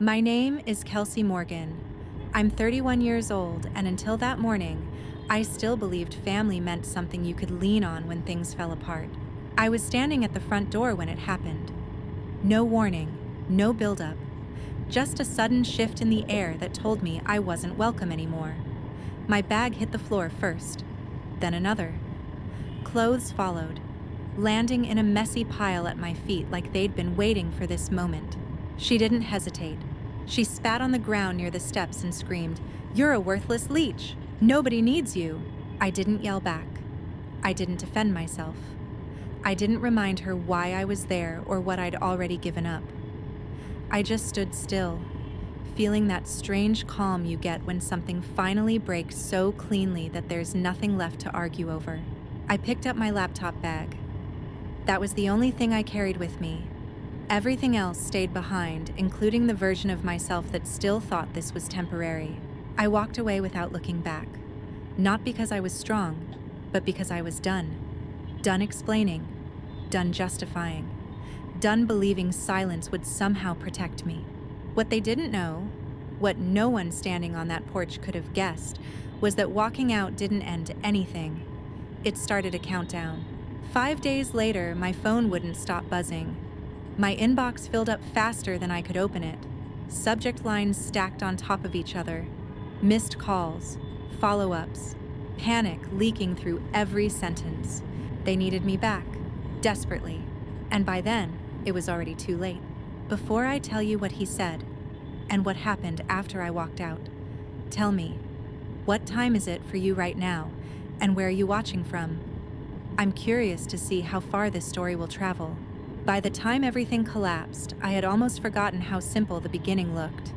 My name is Kelsey Morgan. I'm 31 years old, and until that morning, I still believed family meant something you could lean on when things fell apart. I was standing at the front door when it happened. No warning, no buildup, just a sudden shift in the air that told me I wasn't welcome anymore. My bag hit the floor first, then another. Clothes followed, landing in a messy pile at my feet like they'd been waiting for this moment. She didn't hesitate. She spat on the ground near the steps and screamed, "You're a worthless leech! Nobody needs you!" I didn't yell back. I didn't defend myself. I didn't remind her why I was there or what I'd already given up. I just stood still, feeling that strange calm you get when something finally breaks so cleanly that there's nothing left to argue over. I picked up my laptop bag. That was the only thing I carried with me. Everything else stayed behind, including the version of myself that still thought this was temporary. I walked away without looking back. Not because I was strong, but because I was done. Done explaining. Done justifying. Done believing silence would somehow protect me. What they didn't know, what no one standing on that porch could have guessed, was that walking out didn't end anything. It started a countdown. 5 days later, my phone wouldn't stop buzzing. My inbox filled up faster than I could open it. Subject lines stacked on top of each other. Missed calls, follow-ups, panic leaking through every sentence. They needed me back, desperately. And by then, it was already too late. Before I tell you what he said, and what happened after I walked out, tell me, what time is it for you right now, and where are you watching from? I'm curious to see how far this story will travel. By the time everything collapsed, I had almost forgotten how simple the beginning looked.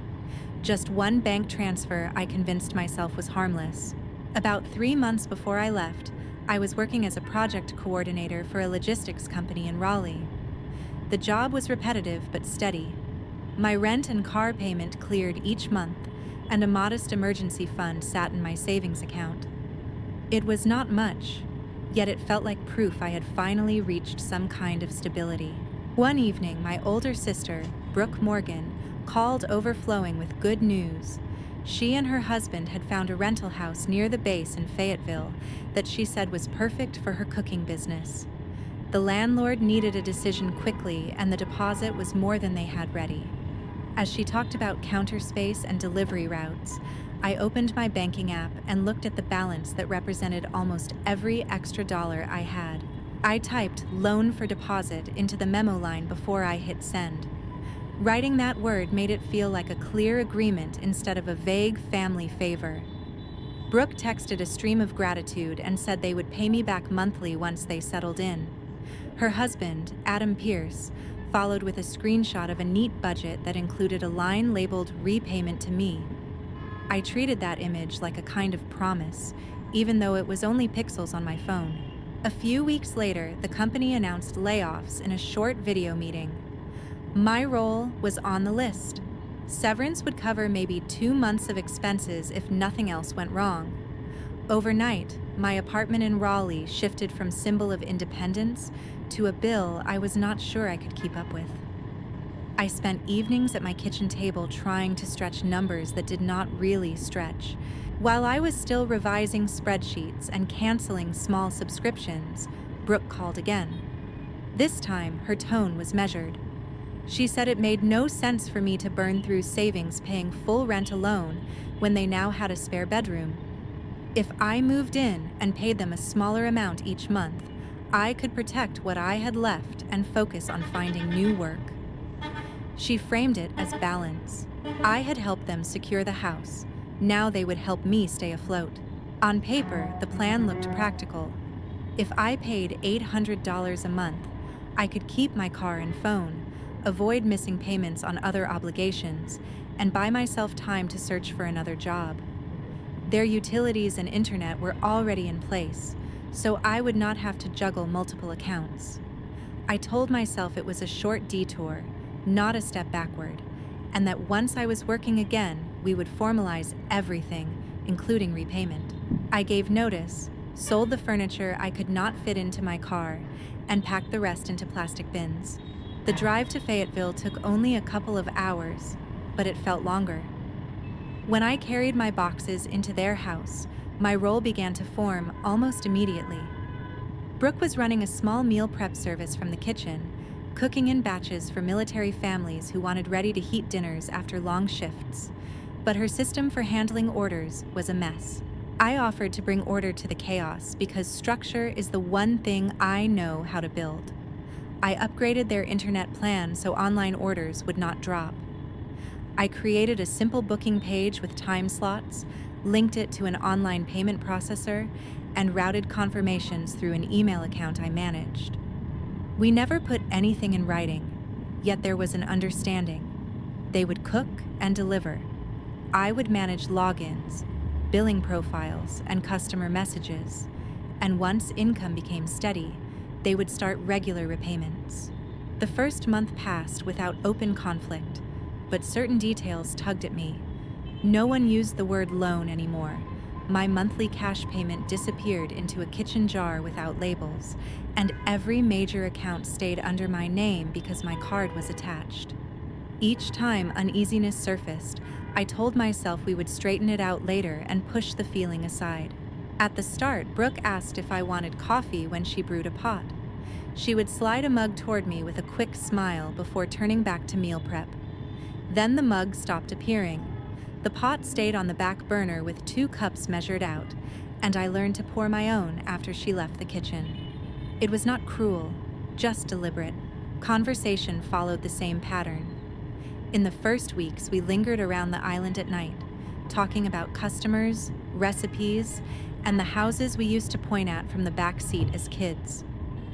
Just one bank transfer I convinced myself was harmless. About 3 months before I left, I was working as a project coordinator for a logistics company in Raleigh. The job was repetitive but steady. My rent and car payment cleared each month, and a modest emergency fund sat in my savings account. It was not much, yet it felt like proof I had finally reached some kind of stability. One evening, my older sister, Brooke Morgan, called overflowing with good news. She and her husband had found a rental house near the base in Fayetteville that she said was perfect for her cooking business. The landlord needed a decision quickly, and the deposit was more than they had ready. As she talked about counter space and delivery routes, I opened my banking app and looked at the balance that represented almost every extra dollar I had. I typed "loan for deposit" into the memo line before I hit send. Writing that word made it feel like a clear agreement instead of a vague family favor. Brooke texted a stream of gratitude and said they would pay me back monthly once they settled in. Her husband, Adam Pierce, followed with a screenshot of a neat budget that included a line labeled "repayment to me." I treated that image like a kind of promise, even though it was only pixels on my phone. A few weeks later, the company announced layoffs in a short video meeting. My role was on the list. Severance would cover maybe 2 months of expenses if nothing else went wrong. Overnight, my apartment in Raleigh shifted from symbol of independence to a bill I was not sure I could keep up with. I spent evenings at my kitchen table trying to stretch numbers that did not really stretch. While I was still revising spreadsheets and canceling small subscriptions, Brooke called again. This time, her tone was measured. She said it made no sense for me to burn through savings paying full rent alone when they now had a spare bedroom. If I moved in and paid them a smaller amount each month, I could protect what I had left and focus on finding new work. She framed it as balance. I had helped them secure the house. Now they would help me stay afloat. On paper, the plan looked practical. If I paid $800 a month, I could keep my car and phone, avoid missing payments on other obligations, and buy myself time to search for another job. Their utilities and internet were already in place, so I would not have to juggle multiple accounts. I told myself it was a short detour, not a step backward, and that once I was working again, we would formalize everything, including repayment. I gave notice, sold the furniture I could not fit into my car, and packed the rest into plastic bins. The drive to Fayetteville took only a couple of hours, but it felt longer. When I carried my boxes into their house, my role began to form almost immediately. Brooke was running a small meal prep service from the kitchen, cooking in batches for military families who wanted ready-to-heat dinners after long shifts. But her system for handling orders was a mess. I offered to bring order to the chaos because structure is the one thing I know how to build. I upgraded their internet plan so online orders would not drop. I created a simple booking page with time slots, linked it to an online payment processor, and routed confirmations through an email account I managed. We never put anything in writing, yet there was an understanding. They would cook and deliver. I would manage logins, billing profiles, and customer messages, and once income became steady, they would start regular repayments. The first month passed without open conflict, but certain details tugged at me. No one used the word loan anymore. My monthly cash payment disappeared into a kitchen jar without labels, and every major account stayed under my name because my card was attached. Each time uneasiness surfaced, I told myself we would straighten it out later and push the feeling aside. At the start, Brooke asked if I wanted coffee when she brewed a pot. She would slide a mug toward me with a quick smile before turning back to meal prep. Then the mug stopped appearing. The pot stayed on the back burner with 2 cups measured out, and I learned to pour my own after she left the kitchen. It was not cruel, just deliberate. Conversation followed the same pattern. In the first weeks, we lingered around the island at night, talking about customers, recipes, and the houses we used to point at from the back seat as kids.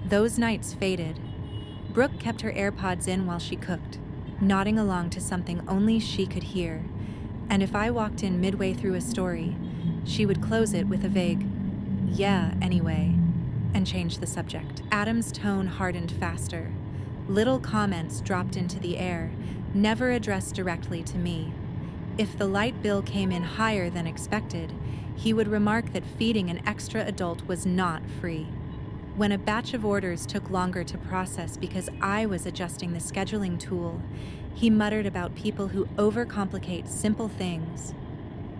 Those nights faded. Brooke kept her AirPods in while she cooked, nodding along to something only she could hear. And if I walked in midway through a story, she would close it with a vague, "Yeah, anyway," and change the subject. Adam's tone hardened faster. Little comments dropped into the air, never addressed directly to me. If the light bill came in higher than expected, he would remark that feeding an extra adult was not free. When a batch of orders took longer to process because I was adjusting the scheduling tool, he muttered about people who overcomplicate simple things.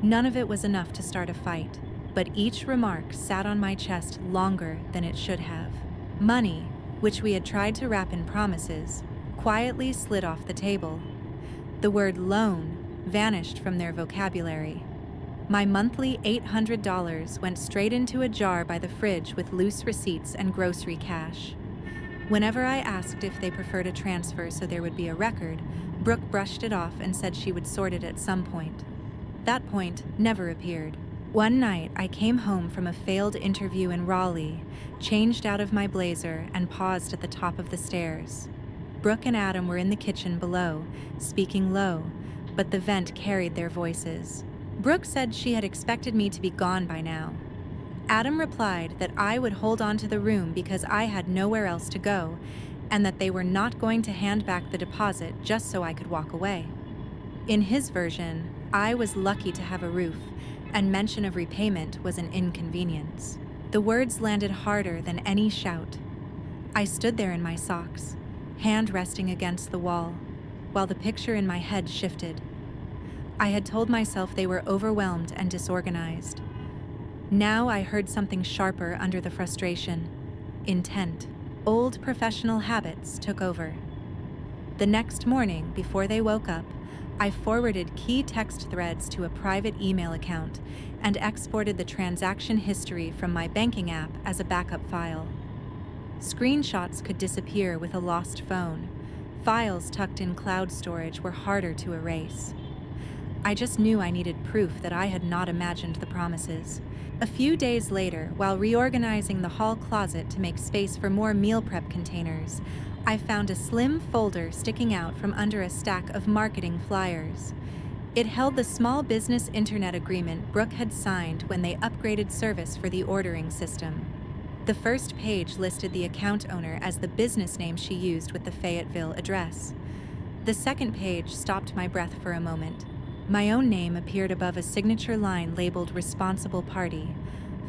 None of it was enough to start a fight, but each remark sat on my chest longer than it should have. Money, which we had tried to wrap in promises, quietly slid off the table. The word loan vanished from their vocabulary. My monthly $800 went straight into a jar by the fridge with loose receipts and grocery cash. Whenever I asked if they preferred a transfer so there would be a record, Brooke brushed it off and said she would sort it at some point. That point never appeared. One night, I came home from a failed interview in Raleigh, changed out of my blazer, and paused at the top of the stairs. Brooke and Adam were in the kitchen below, speaking low, but the vent carried their voices. Brooke said she had expected me to be gone by now. Adam replied that I would hold on to the room because I had nowhere else to go, and that they were not going to hand back the deposit just so I could walk away. In his version, I was lucky to have a roof, and mention of repayment was an inconvenience. The words landed harder than any shout. I stood there in my socks, hand resting against the wall, while the picture in my head shifted. I had told myself they were overwhelmed and disorganized. Now I heard something sharper under the frustration. Intent. Old professional habits took over. The next morning, before they woke up, I forwarded key text threads to a private email account and exported the transaction history from my banking app as a backup file. Screenshots could disappear with a lost phone. Files tucked in cloud storage were harder to erase. I just knew I needed proof that I had not imagined the promises. A few days later, while reorganizing the hall closet to make space for more meal prep containers, I found a slim folder sticking out from under a stack of marketing flyers. It held the small business internet agreement Brooke had signed when they upgraded service for the ordering system. The first page listed the account owner as the business name she used with the Fayetteville address. The second page stopped my breath for a moment. My own name appeared above a signature line labeled Responsible Party,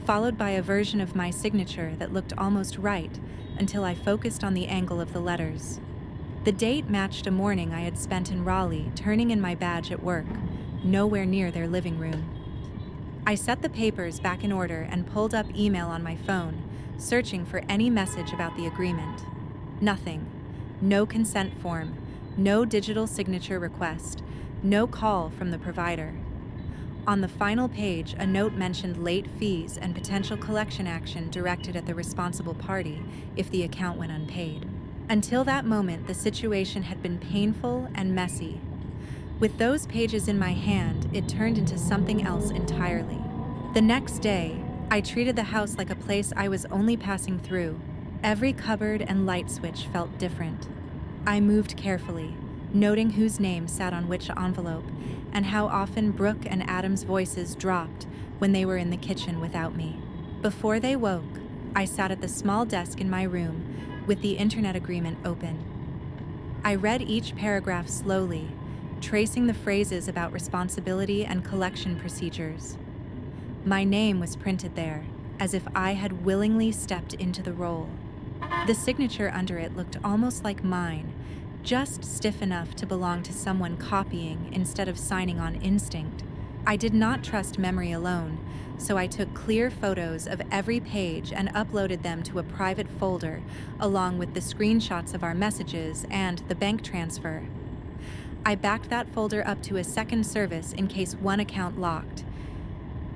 followed by a version of my signature that looked almost right until I focused on the angle of the letters. The date matched a morning I had spent in Raleigh, turning in my badge at work, nowhere near their living room. I set the papers back in order and pulled up email on my phone, searching for any message about the agreement. Nothing. No consent form, no digital signature request, no call from the provider. On the final page, a note mentioned late fees and potential collection action directed at the responsible party if the account went unpaid. Until that moment, the situation had been painful and messy. With those pages in my hand, it turned into something else entirely. The next day, I treated the house like a place I was only passing through. Every cupboard and light switch felt different. I moved carefully, noting whose name sat on which envelope, and how often Brooke and Adam's voices dropped when they were in the kitchen without me. Before they woke, I sat at the small desk in my room with the internet agreement open. I read each paragraph slowly, tracing the phrases about responsibility and collection procedures. My name was printed there, as if I had willingly stepped into the role. The signature under it looked almost like mine, just stiff enough to belong to someone copying instead of signing on instinct. I did not trust memory alone, so I took clear photos of every page and uploaded them to a private folder, along with the screenshots of our messages and the bank transfer. I backed that folder up to a second service in case one account locked.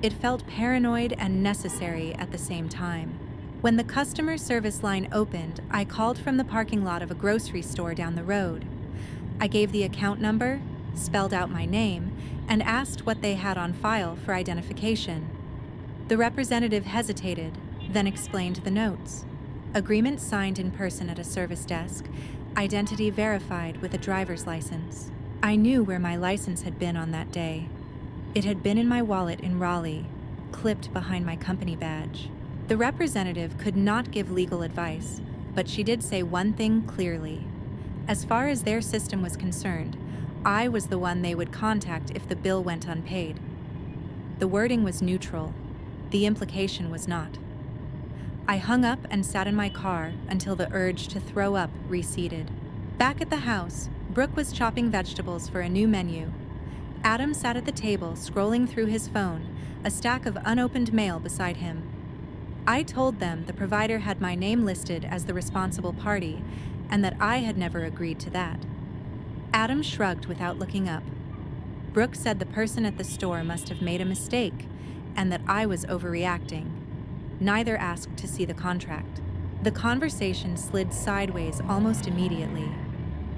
It felt paranoid and necessary at the same time. When the customer service line opened, I called from the parking lot of a grocery store down the road. I gave the account number, spelled out my name, and asked what they had on file for identification. The representative hesitated, then explained the notes. Agreement signed in person at a service desk, identity verified with a driver's license. I knew where my license had been on that day. It had been in my wallet in Raleigh, clipped behind my company badge. The representative could not give legal advice, but she did say one thing clearly. As far as their system was concerned, I was the one they would contact if the bill went unpaid. The wording was neutral. The implication was not. I hung up and sat in my car until the urge to throw up receded. Back at the house, Brooke was chopping vegetables for a new menu. Adam sat at the table, scrolling through his phone, a stack of unopened mail beside him. I told them the provider had my name listed as the responsible party, and that I had never agreed to that. Adam shrugged without looking up. Brooke said the person at the store must have made a mistake, and that I was overreacting. Neither asked to see the contract. The conversation slid sideways almost immediately.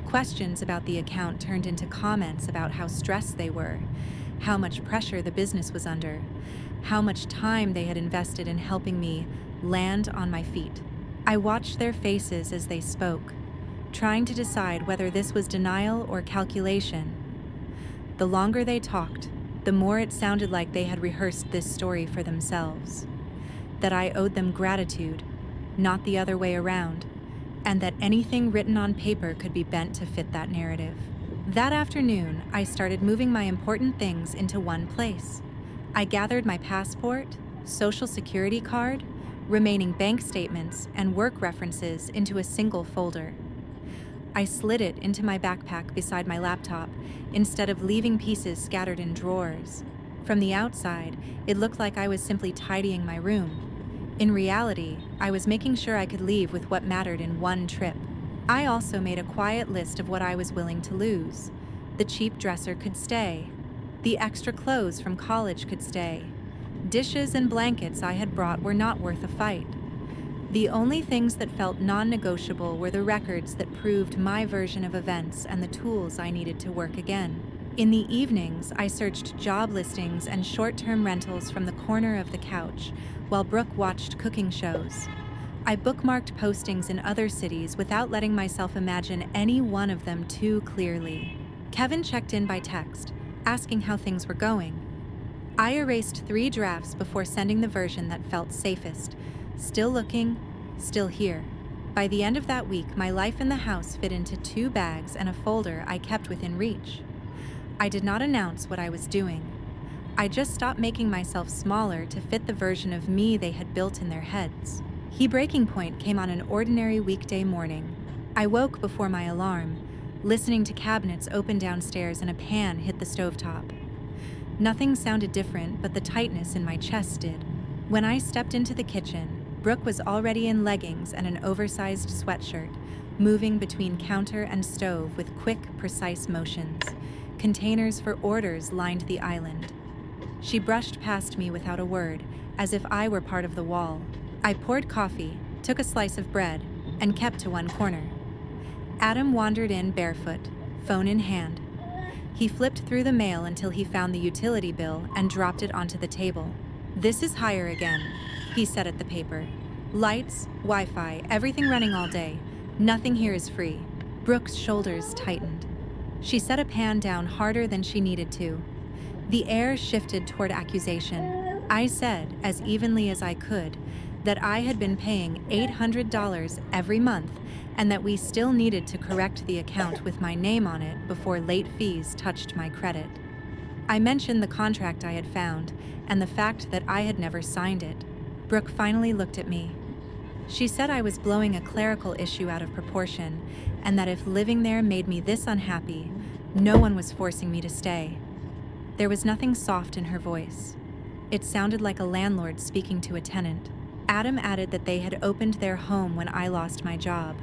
Questions about the account turned into comments about how stressed they were, how much pressure the business was under, how much time they had invested in helping me land on my feet. I watched their faces as they spoke, trying to decide whether this was denial or calculation. The longer they talked, the more it sounded like they had rehearsed this story for themselves, that I owed them gratitude, not the other way around, and that anything written on paper could be bent to fit that narrative. That afternoon, I started moving my important things into one place. I gathered my passport, social security card, remaining bank statements, and work references into a single folder. I slid it into my backpack beside my laptop instead of leaving pieces scattered in drawers. From the outside, it looked like I was simply tidying my room. In reality, I was making sure I could leave with what mattered in one trip. I also made a quiet list of what I was willing to lose. The cheap dresser could stay. The extra clothes from college could stay. Dishes and blankets I had brought were not worth a fight. The only things that felt non-negotiable were the records that proved my version of events and the tools I needed to work again. In the evenings, I searched job listings and short-term rentals from the corner of the couch, while Brooke watched cooking shows. I bookmarked postings in other cities without letting myself imagine any one of them too clearly. Kevin checked in by text, asking how things were going. I erased 3 drafts before sending the version that felt safest. Still looking, still here. By the end of that week, my life in the house fit into 2 bags and a folder I kept within reach. I did not announce what I was doing. I just stopped making myself smaller to fit the version of me they had built in their heads. The breaking point came on an ordinary weekday morning. I woke before my alarm, listening to cabinets open downstairs and a pan hit the stovetop. Nothing sounded different, but the tightness in my chest did. When I stepped into the kitchen, Brooke was already in leggings and an oversized sweatshirt, moving between counter and stove with quick, precise motions. Containers for orders lined the island. She brushed past me without a word, as if I were part of the wall. I poured coffee, took a slice of bread, and kept to one corner. Adam wandered in barefoot, phone in hand. He flipped through the mail until he found the utility bill and dropped it onto the table. "This is higher again," he said at the paper. "Lights, Wi-Fi, everything running all day. Nothing here is free." Brooke's shoulders tightened. She set a pan down harder than she needed to. The air shifted toward accusation. I said, as evenly as I could, that I had been paying $800 every month and that we still needed to correct the account with my name on it before late fees touched my credit. I mentioned the contract I had found and the fact that I had never signed it. Brooke finally looked at me. She said I was blowing a clerical issue out of proportion and that if living there made me this unhappy, no one was forcing me to stay. There was nothing soft in her voice. It sounded like a landlord speaking to a tenant. Adam added that they had opened their home when I lost my job,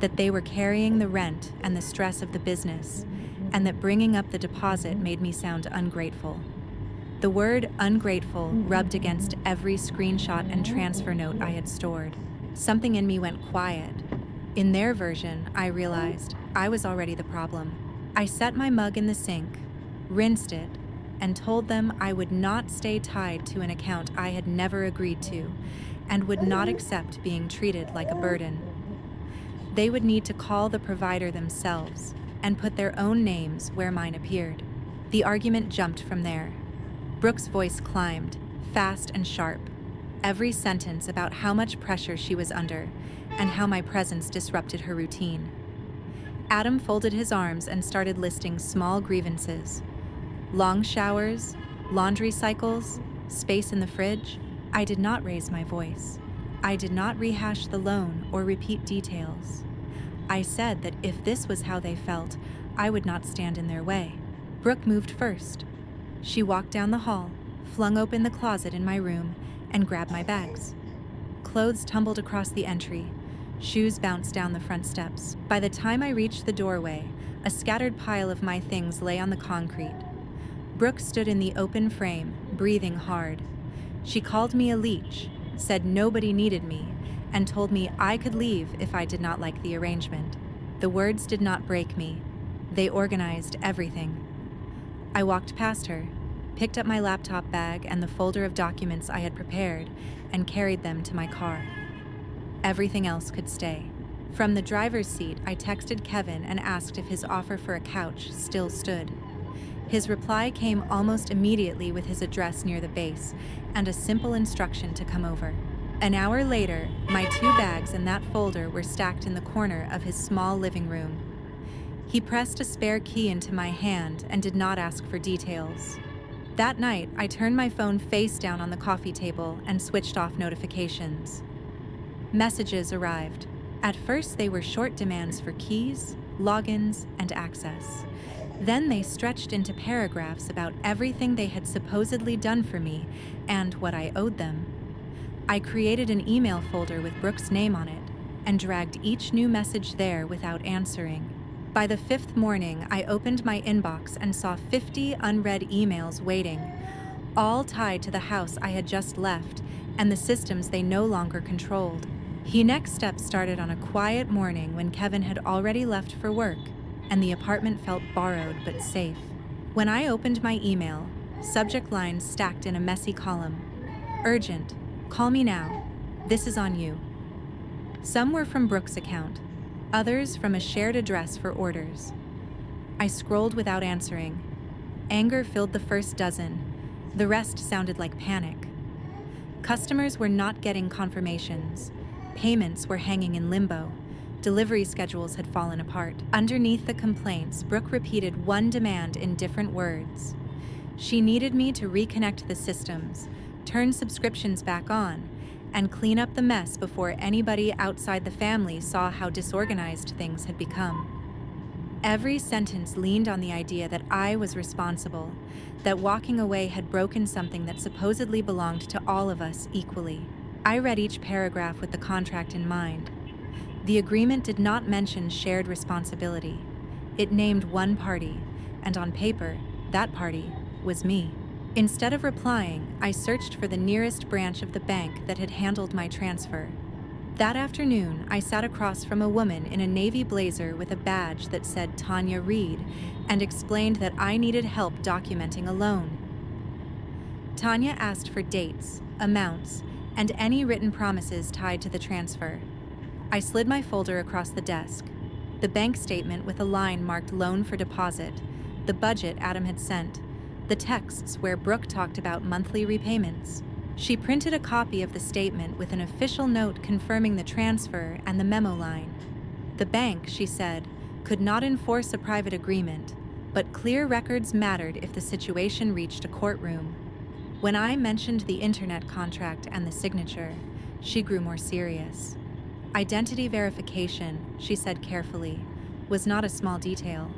that they were carrying the rent and the stress of the business, and that bringing up the deposit made me sound ungrateful. The word ungrateful rubbed against every screenshot and transfer note I had stored. Something in me went quiet. In their version, I realized I was already the problem. I set my mug in the sink, rinsed it, and told them I would not stay tied to an account I had never agreed to, and would not accept being treated like a burden. They would need to call the provider themselves and put their own names where mine appeared. The argument jumped from there. Brooke's voice climbed, fast and sharp, every sentence about how much pressure she was under and how my presence disrupted her routine. Adam folded his arms and started listing small grievances. Long showers, laundry cycles, space in the fridge. I did not raise my voice. I did not rehash the loan or repeat details. I said that if this was how they felt, I would not stand in their way. Brooke moved first. She walked down the hall, flung open the closet in my room, and grabbed my bags. Clothes tumbled across the entry. Shoes bounced down the front steps. By the time I reached the doorway, a scattered pile of my things lay on the concrete. Brooke stood in the open frame, breathing hard. She called me a leech, said nobody needed me, and told me I could leave if I did not like the arrangement. The words did not break me. They organized everything. I walked past her, picked up my laptop bag and the folder of documents I had prepared, and carried them to my car. Everything else could stay. From the driver's seat, I texted Kevin and asked if his offer for a couch still stood. His reply came almost immediately with his address near the base and a simple instruction to come over. An hour later, my 2 bags and that folder were stacked in the corner of his small living room. He pressed a spare key into my hand and did not ask for details. That night, I turned my phone face down on the coffee table and switched off notifications. Messages arrived. At first, they were short demands for keys, logins, and access. Then they stretched into paragraphs about everything they had supposedly done for me and what I owed them. I created an email folder with Brooke's name on it and dragged each new message there without answering. By the 5th morning, I opened my inbox and saw 50 unread emails waiting, all tied to the house I had just left and the systems they no longer controlled. The next step started on a quiet morning when Kevin had already left for work, and the apartment felt borrowed but safe. When I opened my email, subject lines stacked in a messy column. Urgent. Call me now. This is on you. Some were from Brooke's account, others from a shared address for orders. I scrolled without answering. Anger filled the first dozen. The rest sounded like panic. Customers were not getting confirmations. Payments were hanging in limbo. Delivery schedules had fallen apart. Underneath the complaints, Brooke repeated one demand in different words. She needed me to reconnect the systems, turn subscriptions back on, and clean up the mess before anybody outside the family saw how disorganized things had become. Every sentence leaned on the idea that I was responsible, that walking away had broken something that supposedly belonged to all of us equally. I read each paragraph with the contract in mind. The agreement did not mention shared responsibility. It named one party, and on paper, that party was me. Instead of replying, I searched for the nearest branch of the bank that had handled my transfer. That afternoon, I sat across from a woman in a navy blazer with a badge that said Tanya Reed and explained that I needed help documenting a loan. Tanya asked for dates, amounts, and any written promises tied to the transfer. I slid my folder across the desk. The bank statement with a line marked loan for deposit, the budget Adam had sent, the texts where Brooke talked about monthly repayments. She printed a copy of the statement with an official note confirming the transfer and the memo line. The bank, she said, could not enforce a private agreement, but clear records mattered if the situation reached a courtroom. When I mentioned the internet contract and the signature, she grew more serious. Identity verification, she said carefully, was not a small detail.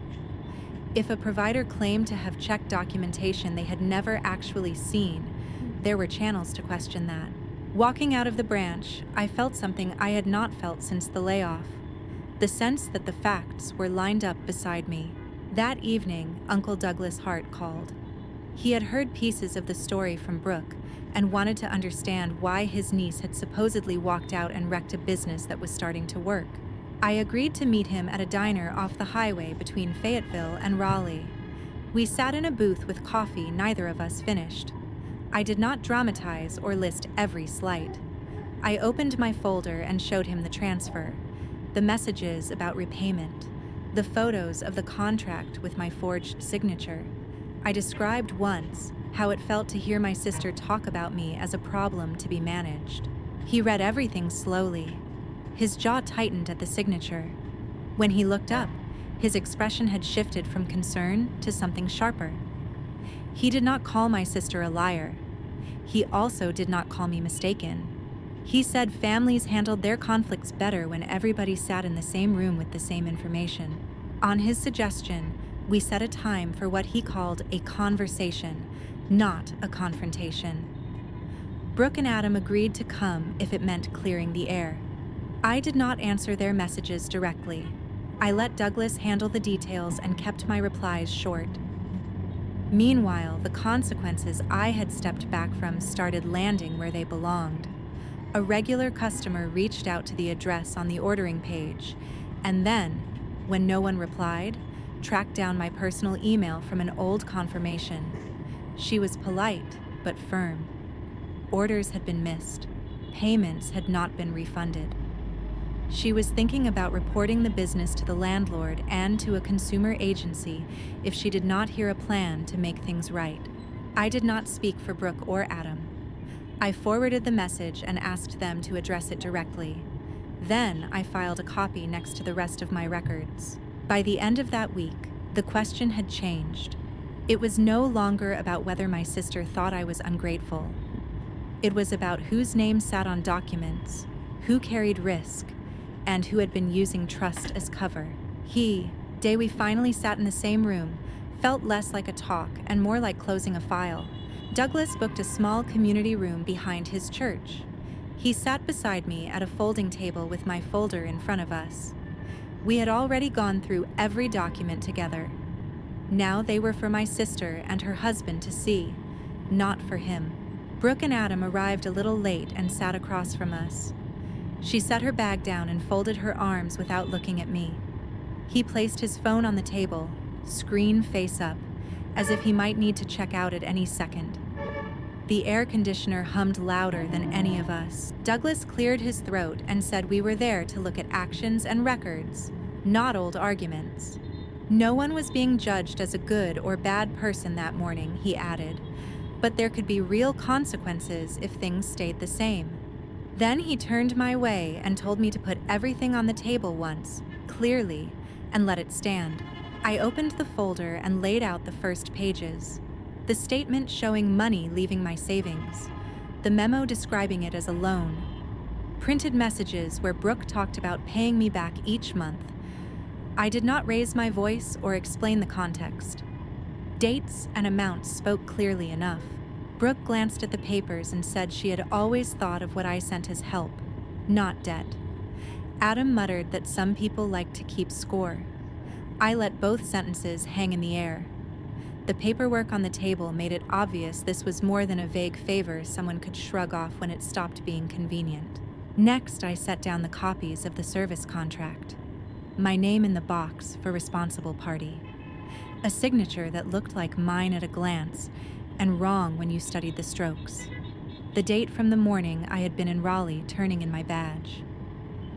If a provider claimed to have checked documentation they had never actually seen, there were channels to question that. Walking out of the branch, I felt something I had not felt since the layoff. The sense that the facts were lined up beside me. That evening, Uncle Douglas Hart called. He had heard pieces of the story from Brooke and wanted to understand why his niece had supposedly walked out and wrecked a business that was starting to work. I agreed to meet him at a diner off the highway between Fayetteville and Raleigh. We sat in a booth with coffee neither of us finished. I did not dramatize or list every slight. I opened my folder and showed him the transfer, the messages about repayment, the photos of the contract with my forged signature. I described once how it felt to hear my sister talk about me as a problem to be managed. He read everything slowly. His jaw tightened at the signature. When he looked up, his expression had shifted from concern to something sharper. He did not call my sister a liar. He also did not call me mistaken. He said families handled their conflicts better when everybody sat in the same room with the same information. On his suggestion, we set a time for what he called a conversation, not a confrontation. Brooke and Adam agreed to come if it meant clearing the air. I did not answer their messages directly. I let Douglas handle the details and kept my replies short. Meanwhile, the consequences I had stepped back from started landing where they belonged. A regular customer reached out to the address on the ordering page, and then, when no one replied, tracked down my personal email from an old confirmation. She was polite, but firm. Orders had been missed. Payments had not been refunded. She was thinking about reporting the business to the landlord and to a consumer agency if she did not hear a plan to make things right. I did not speak for Brooke or Adam. I forwarded the message and asked them to address it directly. Then I filed a copy next to the rest of my records. By the end of that week, the question had changed. It was no longer about whether my sister thought I was ungrateful. It was about whose name sat on documents, who carried risk, and who had been using trust as cover. Day we finally sat in the same room, felt less like a talk and more like closing a file. Douglas booked a small community room behind his church. He sat beside me at a folding table with my folder in front of us. We had already gone through every document together. Now they were for my sister and her husband to see, not for him. Brooke and Adam arrived a little late and sat across from us. She set her bag down and folded her arms without looking at me. He placed his phone on the table, screen face up, as if he might need to check out at any second. The air conditioner hummed louder than any of us. Douglas cleared his throat and said we were there to look at actions and records, not old arguments. No one was being judged as a good or bad person that morning, he added, but there could be real consequences if things stayed the same. Then he turned my way and told me to put everything on the table once, clearly, and let it stand. I opened the folder and laid out the first pages. The statement showing money leaving my savings. the memo describing it as a loan, printed messages where Brooke talked about paying me back each month. I did not raise my voice or explain the context. Dates and amounts spoke clearly enough. Brooke glanced at the papers and said she had always thought of what I sent as help, not debt. Adam muttered that some people like to keep score. I let both sentences hang in the air. The paperwork on the table made it obvious this was more than a vague favor someone could shrug off when it stopped being convenient. Next, I set down the copies of the service contract. My name in the box for responsible party. A signature that looked like mine at a glance, and wrong when you studied the strokes. The date from the morning I had been in Raleigh turning in my badge.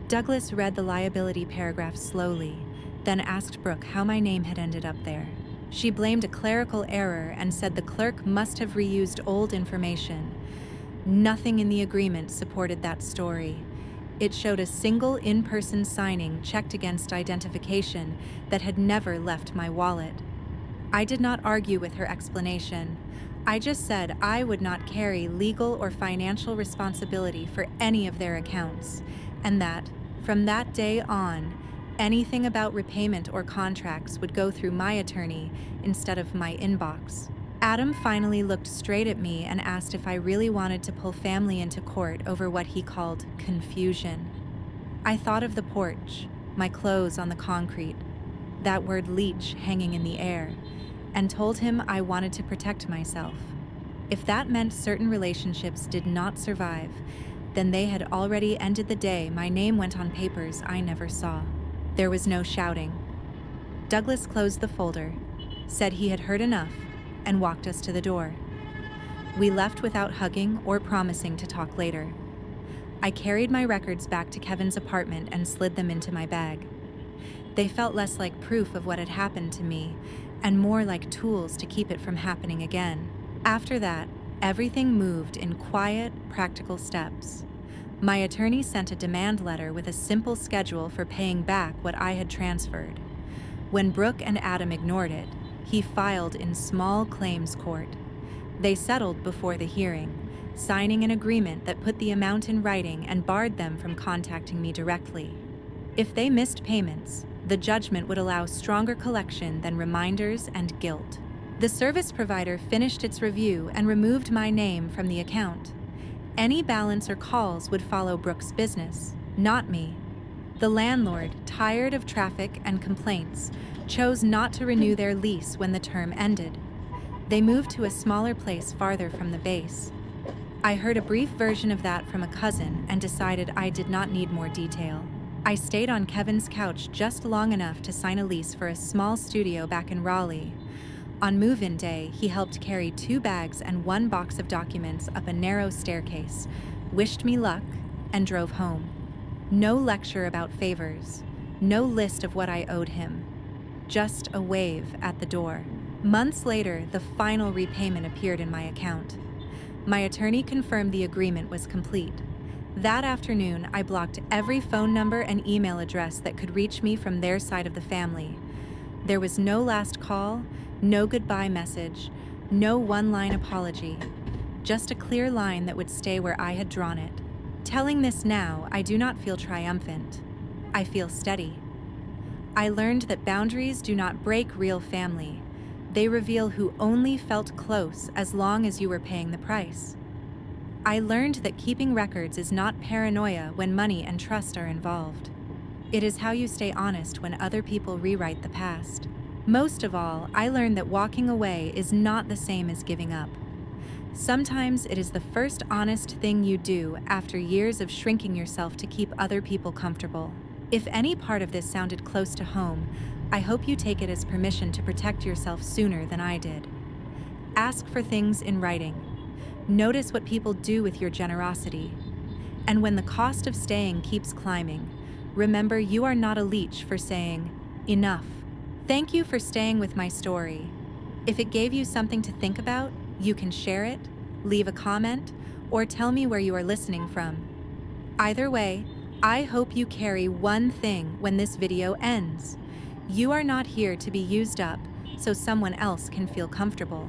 Douglas read the liability paragraph slowly, then asked Brooke how my name had ended up there. She blamed a clerical error and said the clerk must have reused old information. Nothing in the agreement supported that story. It showed a single in-person signing checked against identification that had never left my wallet. I did not argue with her explanation. I just said I would not carry legal or financial responsibility for any of their accounts, and that, from that day on, anything about repayment or contracts would go through my attorney instead of my inbox. Adam finally looked straight at me and asked if I really wanted to pull family into court over what he called confusion. I thought of the porch, my clothes on the concrete, that word leech hanging in the air, and told him I wanted to protect myself. If that meant certain relationships did not survive, then they had already ended the day my name went on papers I never saw. There was no shouting. Douglas closed the folder, said he had heard enough, and walked us to the door. We left without hugging or promising to talk later. I carried my records back to Kevin's apartment and slid them into my bag. They felt less like proof of what had happened to me, and more like tools to keep it from happening again. After that, everything moved in quiet, practical steps. My attorney sent a demand letter with a simple schedule for paying back what I had transferred. When Brooke and Adam ignored it, he filed in small claims court. They settled before the hearing, signing an agreement that put the amount in writing and barred them from contacting me directly. If they missed payments, the judgment would allow stronger collection than reminders and guilt. The service provider finished its review and removed my name from the account. Any balance or calls would follow Brooke's business, not me. The landlord, tired of traffic and complaints, chose not to renew their lease when the term ended. They moved to a smaller place farther from the base. I heard a brief version of that from a cousin and decided I did not need more detail. I stayed on Kevin's couch just long enough to sign a lease for a small studio back in Raleigh. On move-in day, he helped carry 2 bags and 1 box of documents up a narrow staircase, wished me luck, and drove home. No lecture about favors, no list of what I owed him. Just a wave at the door. Months later, the final repayment appeared in my account. My attorney confirmed the agreement was complete. That afternoon, I blocked every phone number and email address that could reach me from their side of the family. There was no last call, no goodbye message, no one-line apology, just a clear line that would stay where I had drawn it. Telling this now, I do not feel triumphant. I feel steady. I learned that boundaries do not break real family. They reveal who only felt close as long as you were paying the price. I learned that keeping records is not paranoia when money and trust are involved. It is how you stay honest when other people rewrite the past. Most of all, I learned that walking away is not the same as giving up. Sometimes it is the first honest thing you do after years of shrinking yourself to keep other people comfortable. If any part of this sounded close to home, I hope you take it as permission to protect yourself sooner than I did. Ask for things in writing. Notice what people do with your generosity. And when the cost of staying keeps climbing, remember you are not a leech for saying, enough. Thank you for staying with my story. If it gave you something to think about, you can share it, leave a comment, or tell me where you are listening from. Either way, I hope you carry one thing when this video ends. You are not here to be used up so someone else can feel comfortable.